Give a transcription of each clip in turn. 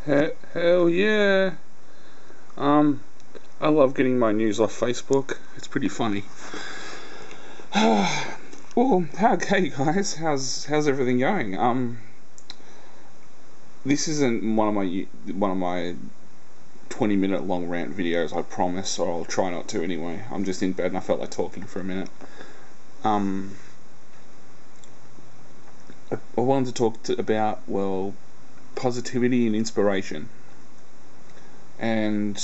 Hell yeah. Um, I love getting my news off Facebook. It's pretty funny. Well, hey guys, how's everything going? This isn't one of my 20-minute long rant videos, I promise, or I'll try not to anyway. I'm just in bed and I felt like talking for a minute. I wanted to talk about, well, positivity and inspiration, and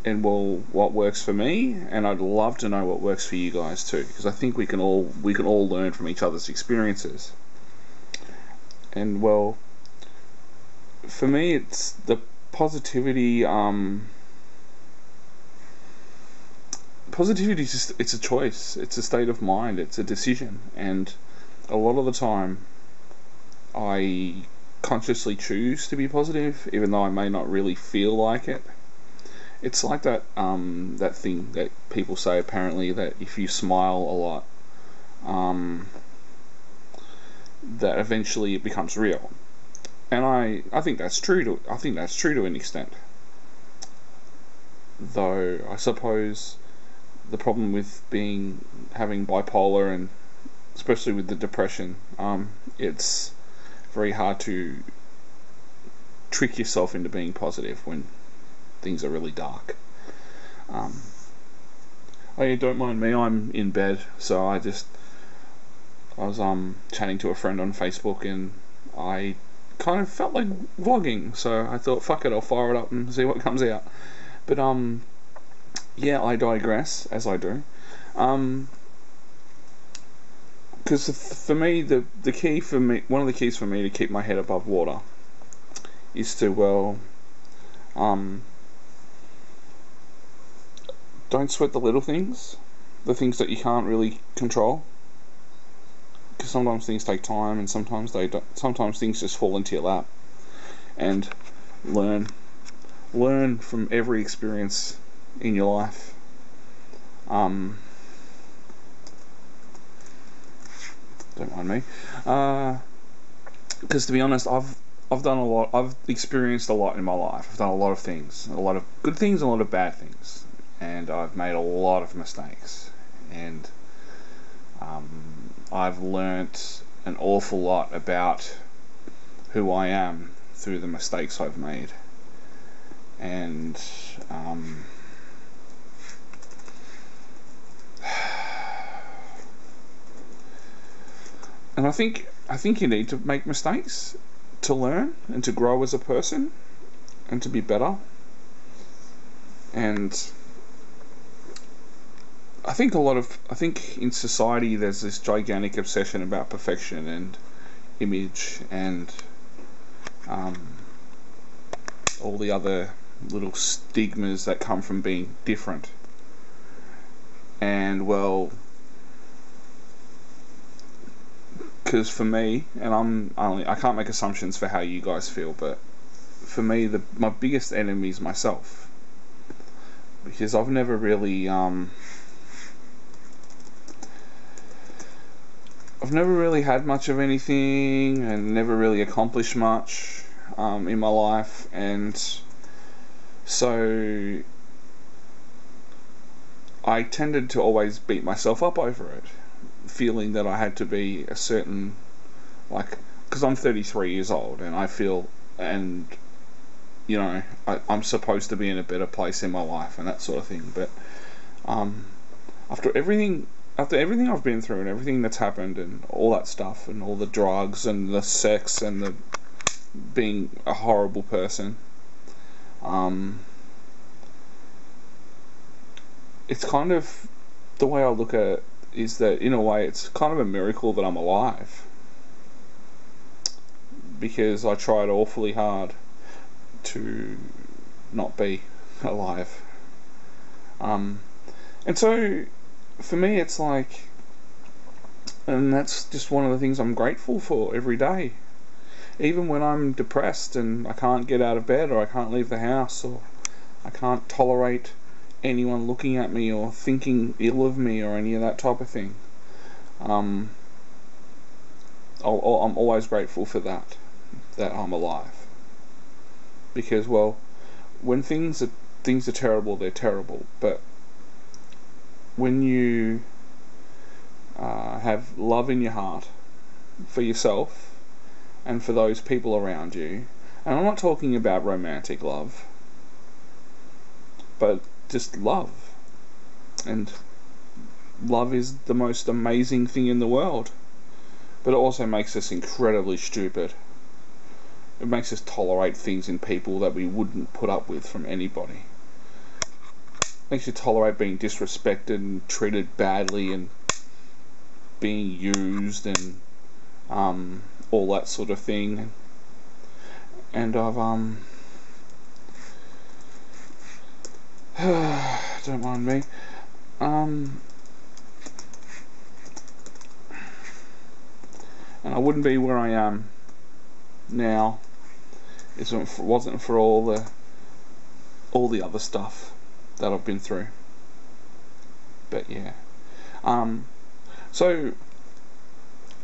well, what works for me, and I'd love to know what works for you guys too, because I think we can all learn from each other's experiences. And well, for me, it's the positivity. Positivity is just, it's a choice, it's a state of mind, it's a decision, and a lot of the time I consciously choose to be positive, even though I may not really feel like it. It's like that that thing that people say, apparently, that if you smile a lot, that eventually it becomes real. And I think that's true to an extent. Though I suppose the problem with having bipolar, and especially with the depression, it's very hard to trick yourself into being positive when things are really dark. Oh yeah, don't mind me, I'm in bed, so I was chatting to a friend on Facebook, and I kind of felt like vlogging, so I thought, fuck it, I'll fire it up and see what comes out. But yeah, I digress, as I do. Because for me, one of the keys for me to keep my head above water is to, well, don't sweat the little things, the things that you can't really control, because sometimes things take time, and sometimes they don't. Sometimes things just fall into your lap, and learn from every experience in your life. Don't mind me, because to be honest, I've done a lot. I've experienced a lot in my life. I've done a lot of things, a lot of good things, and a lot of bad things, and I've made a lot of mistakes, and I've learnt an awful lot about who I am through the mistakes I've made, and and I think you need to make mistakes to learn and to grow as a person and to be better. And I think in society there's this gigantic obsession about perfection and image and all the other little stigmas that come from being different. And well, because for me, and I can't make assumptions for how you guys feel, but for me, my biggest enemy is myself, because I've never really had much of anything, and never really accomplished much in my life, and so I tended to always beat myself up over it, feeling that I had to be a certain, like, because I'm 33 years old, and I feel, and you know, I'm supposed to be in a better place in my life and that sort of thing. But after everything I've been through and everything that's happened and all that stuff and all the drugs and the sex and the being a horrible person, it's kind of, the way I look at it is that in a way it's kind of a miracle that I'm alive, because I tried awfully hard to not be alive. And so for me it's like, and that's just one of the things I'm grateful for every day, even when I'm depressed and I can't get out of bed, or I can't leave the house, or I can't tolerate anyone looking at me or thinking ill of me or any of that type of thing. I'm always grateful for that, that I'm alive. Because, well, when things are terrible, they're terrible. But when you have love in your heart for yourself and for those people around you, and I'm not talking about romantic love, but just love. And love is the most amazing thing in the world. But it also makes us incredibly stupid. It makes us tolerate things in people that we wouldn't put up with from anybody. It makes you tolerate being disrespected and treated badly and being used and all that sort of thing. And I've don't mind me. And I wouldn't be where I am now if it wasn't for all the other stuff that I've been through. But yeah. So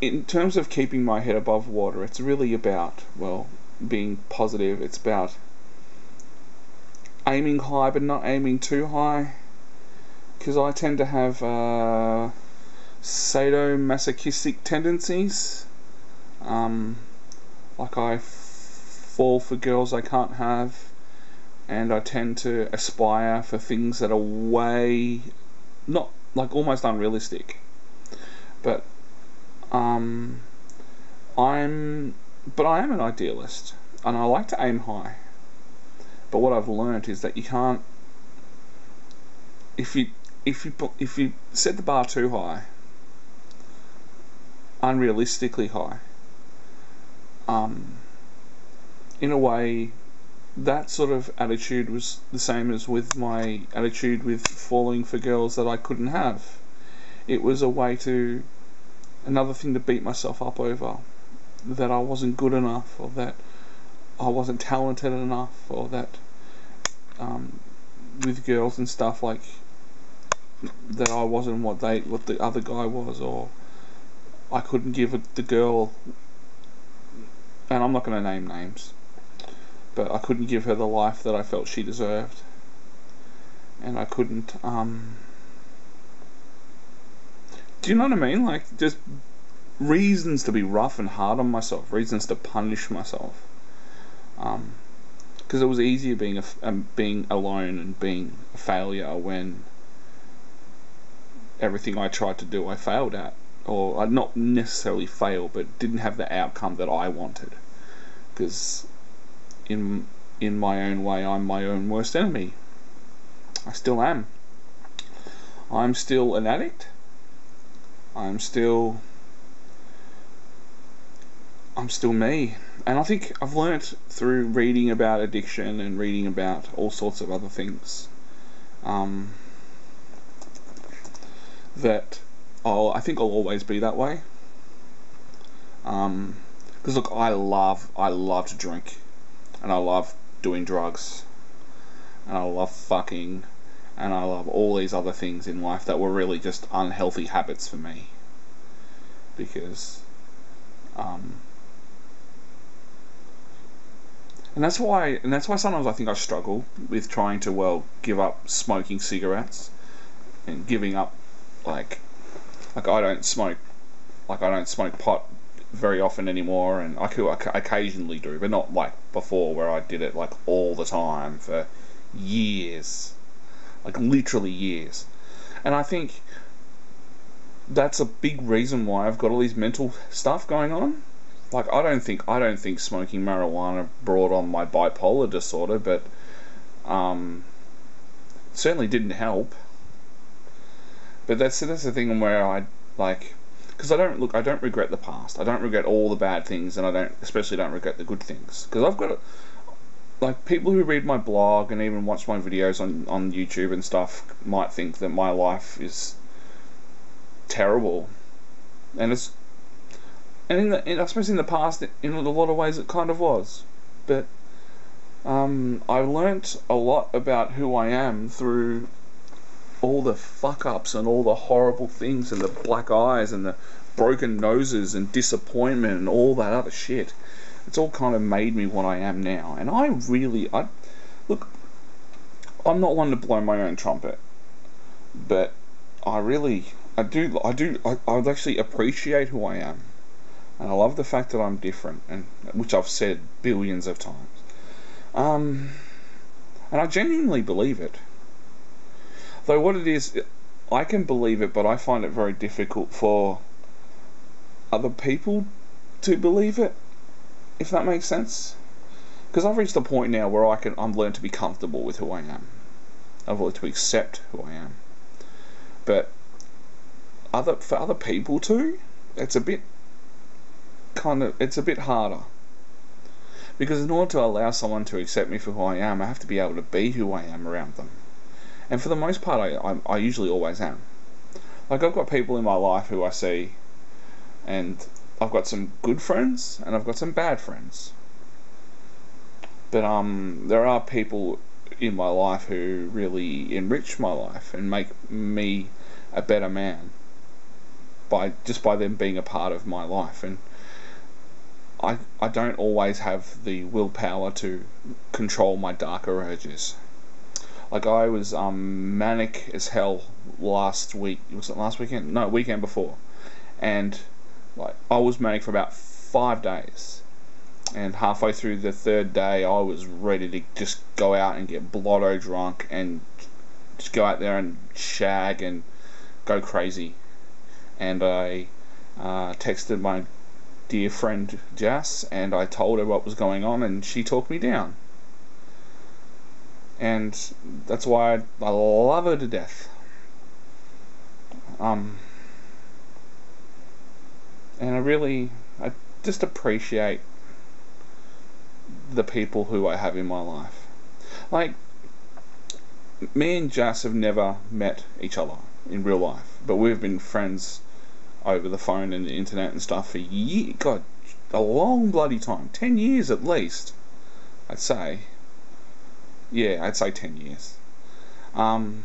in terms of keeping my head above water, it's really about, well, being positive. It's about aiming high but not aiming too high, because I tend to have sadomasochistic tendencies. Like I fall for girls I can't have, and I tend to aspire for things that are way, not like almost unrealistic. But I am an idealist, and I like to aim high. But what I've learnt is that you can't, if you set the bar too high, unrealistically high, in a way, that sort of attitude was the same as with my attitude with falling for girls that I couldn't have. It was a way to, another thing to beat myself up over, that I wasn't good enough, or that I wasn't talented enough, or that with girls and stuff, like that I wasn't what the other guy was, or I couldn't give the girl, and I'm not going to name names, but I couldn't give her the life that I felt she deserved, and I couldn't do you know what I mean? Like, just reasons to be rough and hard on myself, reasons to punish myself, because it was easier being alone and being a failure when everything I tried to do I failed at, or I'd not necessarily failed, but didn't have the outcome that I wanted. Because in my own way, I'm my own worst enemy. I still am. I'm still an addict. I'm still me. And I think I've learnt through reading about addiction and reading about all sorts of other things, that I think I'll always be that way. Because look, I love to drink, and I love doing drugs, and I love fucking, and I love all these other things in life that were really just unhealthy habits for me. Because and that's why sometimes I think I struggle with trying to, well, give up smoking cigarettes and giving up, like I don't smoke pot very often anymore, and I could occasionally do, but not like before, where I did it like all the time for years, like literally years. And I think that's a big reason why I've got all these mental stuff going on. Like, I don't think smoking marijuana brought on my bipolar disorder, but certainly didn't help. But that's the thing where I, like, because I don't regret the past. I don't regret all the bad things, and I especially don't regret the good things. Because I've got like, people who read my blog and even watch my videos on YouTube and stuff might think that my life is terrible, and I suppose in the past, in a lot of ways, it kind of was. But I learnt a lot about who I am through all the fuck-ups and all the horrible things and the black eyes and the broken noses and disappointment and all that other shit it's all kind of made me what I am now. And look, I'm not one to blow my own trumpet, but I actually appreciate who I am, and I love the fact that I'm different, and which I've said billions of times. And I genuinely believe it. Though what it is, I can believe it, but I find it very difficult for other people to believe it, if that makes sense. Because I've reached a point now where I'm learned to be comfortable with who I am. I've learned to accept who I am. But for other people too, it's a bit harder. Because in order to allow someone to accept me for who I am, I have to be able to be who I am around them. And for the most part, I usually always am. Like, I've got people in my life who I see, and I've got some good friends, and I've got some bad friends. But there are people in my life who really enrich my life and make me a better man by them being a part of my life. And I don't always have the willpower to control my darker urges. Like, I was manic as hell last week. Was it last weekend? No, weekend before. And like, I was manic for about 5 days. And halfway through the third day, I was ready to just go out and get blotto drunk and just go out there and shag and go crazy. And I texted my dear friend Jess, and I told her what was going on, and she talked me down. And that's why I love her to death. And I just appreciate the people who I have in my life. Like, me and Jess have never met each other in real life, but we've been friends over the phone and the internet and stuff for years. God, a long bloody time. 10 years at least, I'd say. Yeah, I'd say 10 years. And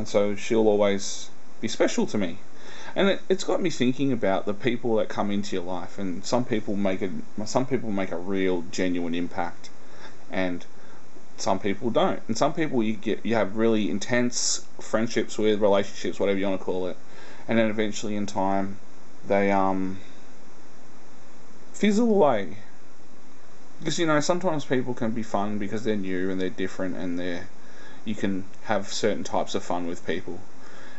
so she'll always be special to me. And it's got me thinking about the people that come into your life, and some people make a real genuine impact, and some people don't. And some people you have really intense friendships with, relationships, whatever you want to call it, and then eventually in time they fizzle away. Because, you know, sometimes people can be fun because they're new and they're different, and you can have certain types of fun with people.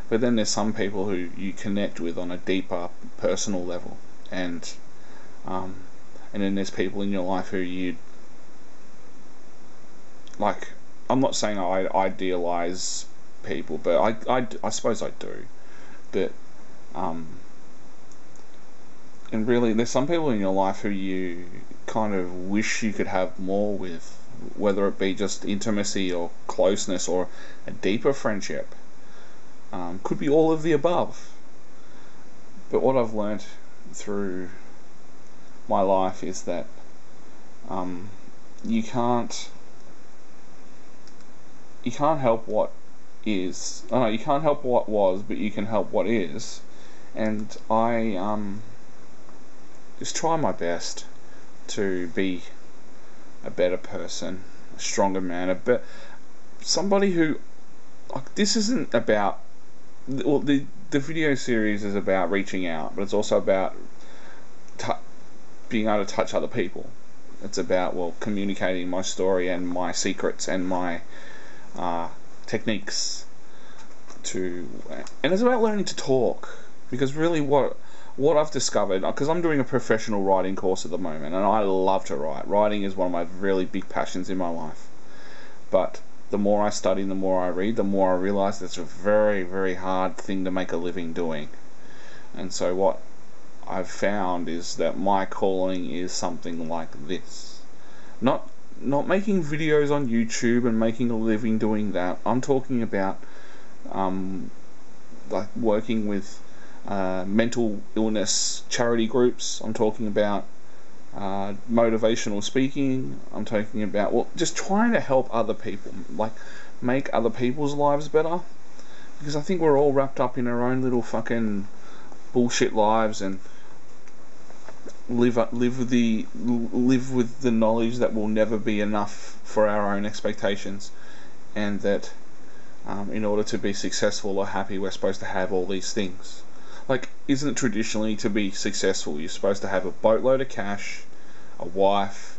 But then there's some people who you connect with on a deeper personal level, and then there's people in your life who you like. I'm not saying I idealize people, but I suppose I do. But and really, there's some people in your life who you kind of wish you could have more with, whether it be just intimacy or closeness or a deeper friendship. Could be all of the above. But what I've learnt through my life is that you can't help what is. Oh no, you can't help what was, but you can help what is. And I just try my best to be a better person, a stronger man, somebody who, like, this isn't about. Well, the video series is about reaching out, but it's also about being able to touch other people. It's about, well, communicating my story and my secrets and my techniques and it's about learning to talk. Because really, what I've discovered, because I'm doing a professional writing course at the moment, and I love to write. Writing is one of my really big passions in my life. But the more I study and the more I read, the more I realise it's a very, very hard thing to make a living doing. And so what I've found is that my calling is something like this. Not making videos on YouTube and making a living doing that. I'm talking about like working with mental illness charity groups. I'm talking about motivational speaking. I'm talking about, well, just trying to help other people, like make other people's lives better, because I think we're all wrapped up in our own little fucking bullshit lives, and live with the knowledge that we'll never be enough for our own expectations, and that in order to be successful or happy, we're supposed to have all these things. Like, isn't it traditionally to be successful, you're supposed to have a boatload of cash, a wife,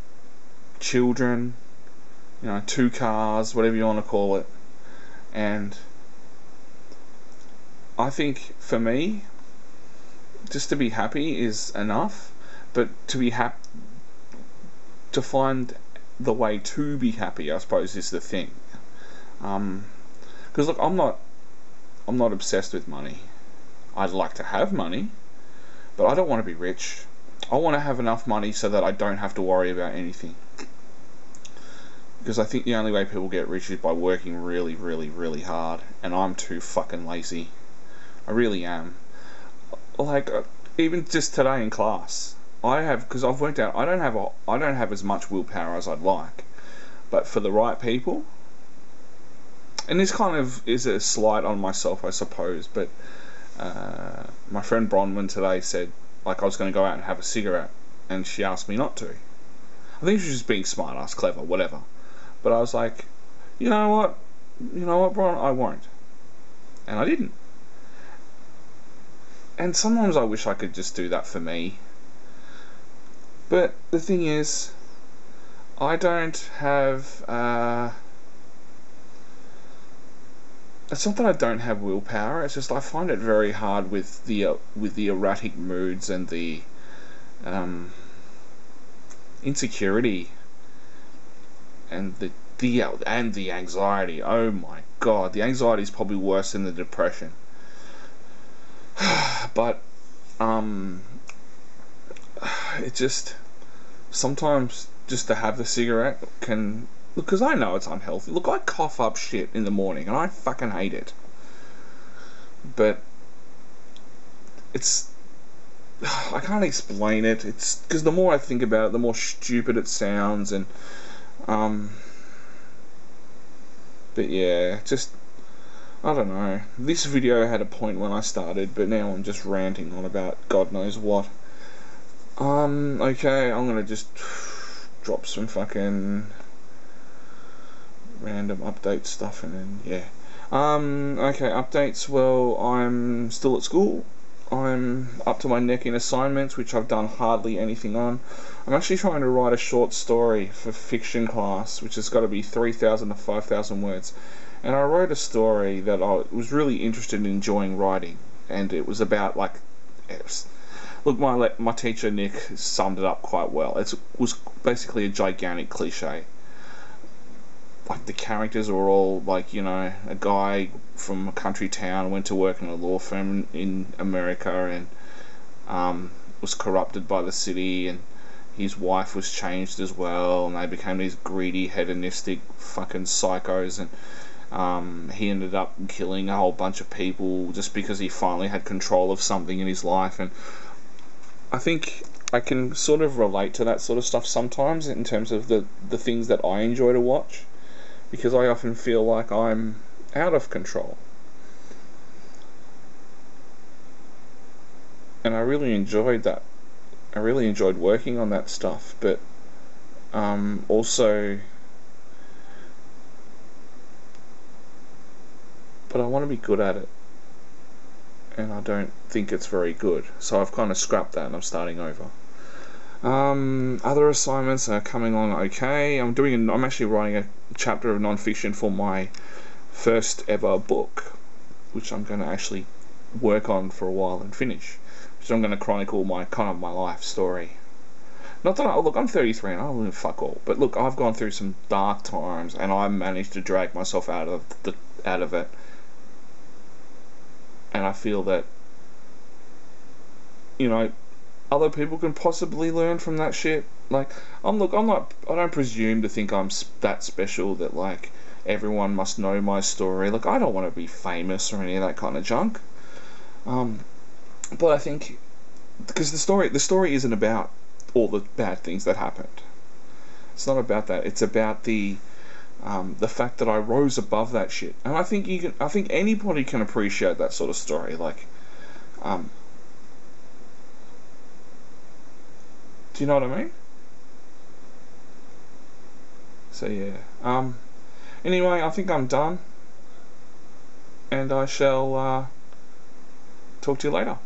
children, 2 cars, whatever you want to call it. And I think for me, just to be happy is enough, but to find the way to be happy, I suppose, is the thing. Because look, I'm not obsessed with money. I'd like to have money, but I don't want to be rich. I want to have enough money so that I don't have to worry about anything. Because I think the only way people get rich is by working really, really, really hard, and I'm too fucking lazy. I really am. Like, even just today in class, because I've worked out, I don't have as much willpower as I'd like, but for the right people, and this kind of is a slight on myself, I suppose, but my friend Bronwyn today said, like, I was going to go out and have a cigarette, and she asked me not to. I think she was just being smart ass, clever, whatever. But I was like, you know what, Bron, I won't. And I didn't. And sometimes I wish I could just do that for me. But the thing is, I don't have, it's not that I don't have willpower, it's just I find it very hard with the erratic moods and the insecurity and the anxiety. Oh my god, the anxiety is probably worse than the depression. But it just, sometimes just to have the cigarette can, because I know it's unhealthy. Look, I cough up shit in the morning and I fucking hate it. But it's, I can't explain it. It's because the more I think about it, the more stupid it sounds. And but yeah, just, I don't know. This video had a point when I started, but now I'm just ranting on about God knows what. Okay, I'm gonna just drop some fucking random update stuff and then, yeah. Okay, updates. Well, I'm still at school. I'm up to my neck in assignments, which I've done hardly anything on. I'm actually trying to write a short story for fiction class, which has got to be 3,000 to 5,000 words. And I wrote a story that I was really interested in enjoying writing, and it was about, like, look, my teacher Nick summed it up quite well. It was basically a gigantic cliche. Like, the characters were all like, a guy from a country town went to work in a law firm in America and was corrupted by the city, and his wife was changed as well, and they became these greedy, hedonistic fucking psychos, and he ended up killing a whole bunch of people just because he finally had control of something in his life. And I think I can sort of relate to that sort of stuff sometimes in terms of the things that I enjoy to watch, because I often feel like I'm out of control. And I really enjoyed that. I really enjoyed working on that stuff, but also, but I want to be good at it, and I don't think it's very good, so I've kind of scrapped that and I'm starting over. Other assignments are coming along okay. I'm actually writing a chapter of non-fiction for my first ever book, which I'm going to actually work on for a while and finish, which I'm going to chronicle my life story. Not that I'm 33 and I don't live fuck all, but look, I've gone through some dark times and I managed to drag myself out of it, and I feel that other people can possibly learn from that shit. Like, I don't presume to think I'm that special that, like, everyone must know my story. Like, I don't want to be famous or any of that kind of junk. But I think, because the story isn't about all the bad things that happened. It's not about that. It's about the fact that I rose above that shit. And I think anybody can appreciate that sort of story. Like, Do you know what I mean? So yeah. Anyway, I think I'm done, and I shall talk to you later.